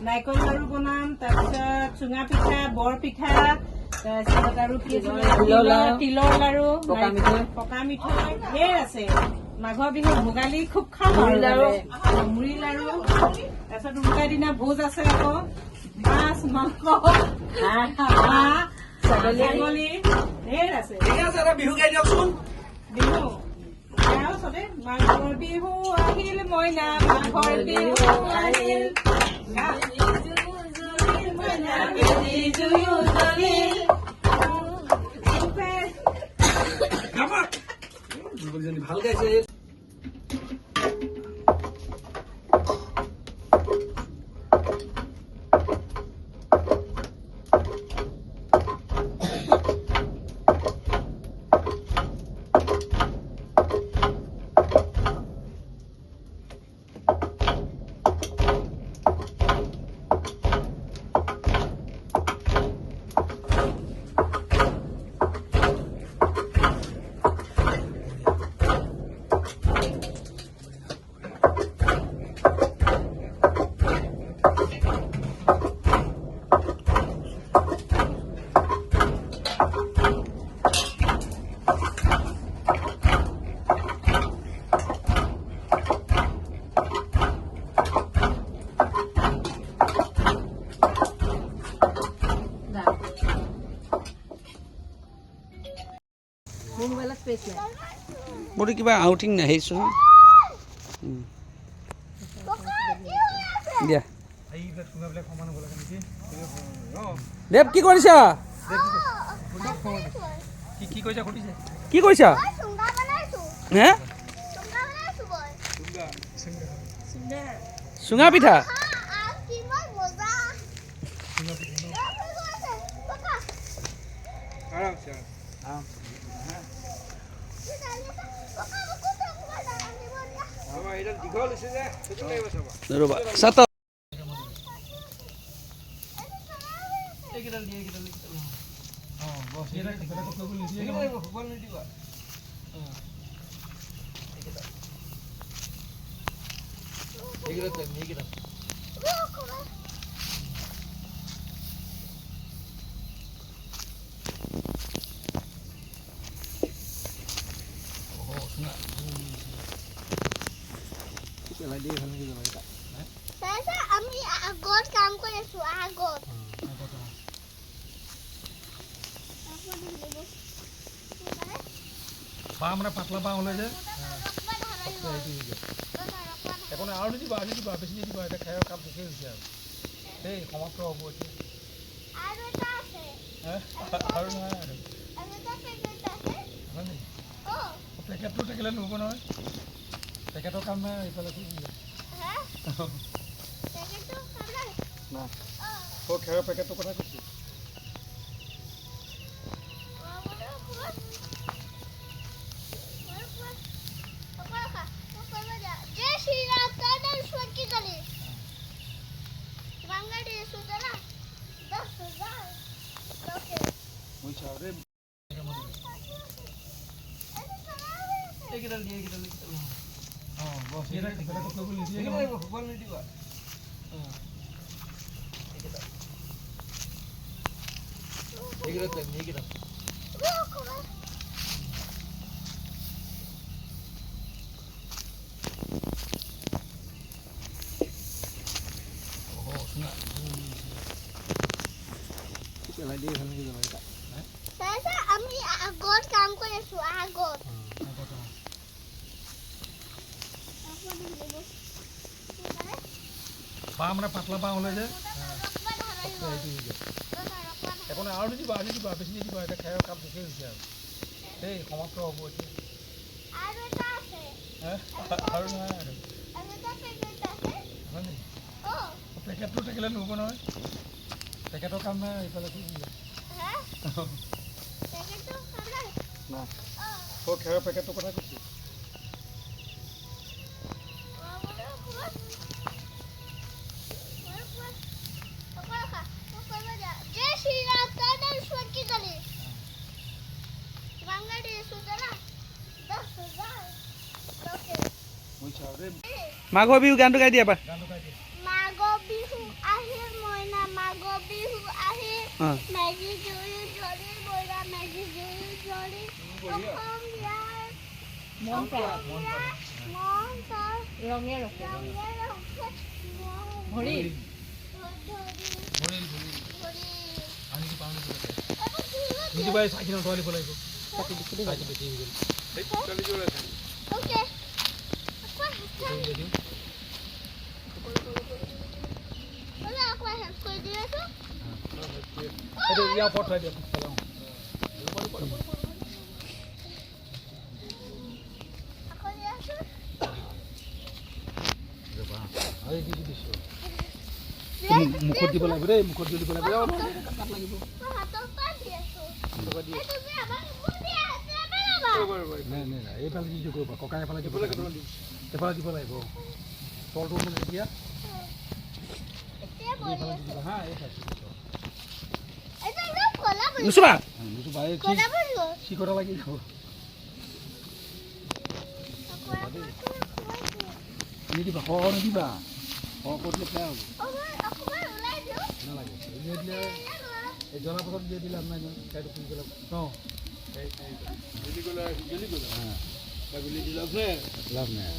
নাৰিকল লাৰু বনাম, তাৰপিছত চুঙা পিঠা, বৰ পিঠা, তাৰপিছত আৰু কি তিলৰ লাৰু, পকা মিঠৈ ঢেৰ আছে। মাঘৰ বিহুত ভোগালী খুব খাম আৰু মুড়ি লাৰু, তাৰপিছত উৰুকাৰ দিনা ভোজ আছে আকৌ মাছ মাংস হাঁহ ছাগলী ঢেৰ আছে। বিহু গাই দিয়কচোন। বিহু গাঁও চবে মাঘৰ বিহু আহিল মইনা মাঘৰ বিহু আহিল ভাল গাইছে। মোৰ কিবা আউটিং নাহিছো দিয়া। দেৱ কি কৰিছা? কি কৰিছা হে? চুঙা পিঠা ৰবা সাত আমি আগত কাম কৰি আছো আগত মানে পাতলা পাওঁ হলে যে এখন আৰু নিদিবা বেছি নিদিবা এতিয়া খাই কাম শেষেই হৈছে আৰু এই সমাপ্ত হ'ব এতিয়া আৰু নহয় আৰু পেকেটটো থাকিলে নহ'ব নহয়। পেকেটৰ কাম নাই এইফালে কি খেৰৰ পেকেটটোৰ কথা কৈছোঁ। আমি আগত কাম কৰি আছো আগত মানে পাতলা পাওঁ হলে যে এখন আৰু নিদিবা বেছি নিদিবা এতিয়া খাই কাম শেষেই হৈছে আৰু এই সমাপ্ত হ'ব এতিয়া আৰু নহয় আৰু পেকেটটো থাকিলে নহ'ব নহয়। পেকেটৰ কাম নাই এইফালে কি খেৰৰ পেকেটটোৰ কথা কৈছোঁ। মাঘৰ বিহু গানটো গাই দিয়া এবাৰ। মাঘৰ বিহু আহি অঁ মেজি জুই জ্বলি বইলা মেজি জুই জ্বলি অসমীয়াৰ অসমীয়াৰ মন্তৰ ৰঙে ৰখে ৰঙে ৰখে ভৰি আনিকি পাওঁ নিদি বাই চাইকেল উঠাই দিব লাগিব চাইকেল বেছি হৈ গ'ল ওকে আকৌ হেল্প কৰি দি আছো এইটো ইয়াৰ ওপৰত থৈ দিয়ক আকৌ দি আছো মুখত দিব লাগিব দেই মুখত দিব লাগিব কাট লাগিব হাতৰ পৰা দি আছো এইটো যে আমাৰ মুখ দি আছে নাই নাই নাই এইফালে কি কৰিব ককাই এফালে দিব লাগিব এইফালে দিব লাগিব তলটো মানে এতিয়া এইফালে দিব হা এইফালে এটা লোক কলা বলি নুচুবা কলা বলি শিকৰা লাগি যাব নিদিবা নিদিবা কৰিলে বেয়া হ'ব অকমান ওলাই দিও নালাগে এনে দিলে এই জ্বলা পাছত দিয়ে দিলে আপোনাৰ চাইডত ফুলি গ'লে অঁ লাভ নাই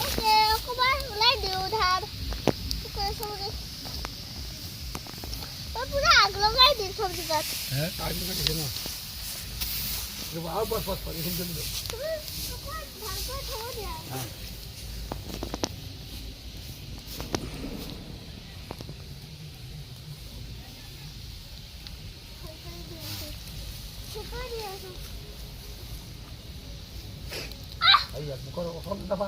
ওকে অকমান ওলাই দিও ধাৰ সবজি পুরা আগ লগাই দিন সবজি গাছ হ্যাঁ আগে কাটিছে না আর পাঁচ পাঁচ পাঁচ এখন চলে যাও তুমি অকমান ধার করে থো দিয়া হ্যাঁ Ayo, buka orang apa?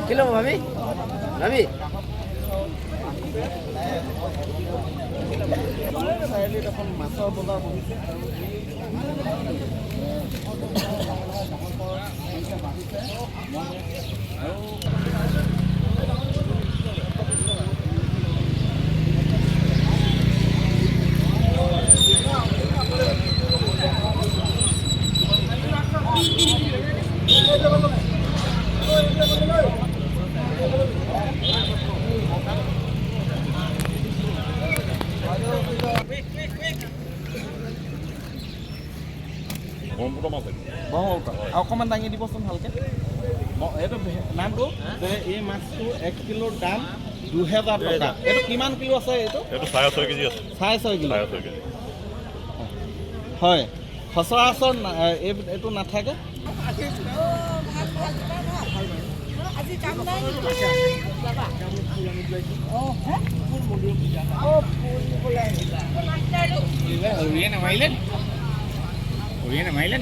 Kilo Mami? Mami? মাছৰ বজাৰ বহিছে অকণমান দাঙি দিবচোন ভালকৈ এইটো নামটো যে এই মাছটো 1 কিলোৰ দাম 2000 টকা এইটো কিমান কিলো আছে এইটো 6.5 কেজি আছে 6.5 কিলো 6.5 কেজি হয় সচৰাচৰ এইটো নাথাকে আজি কাম নাই নামাৰিলে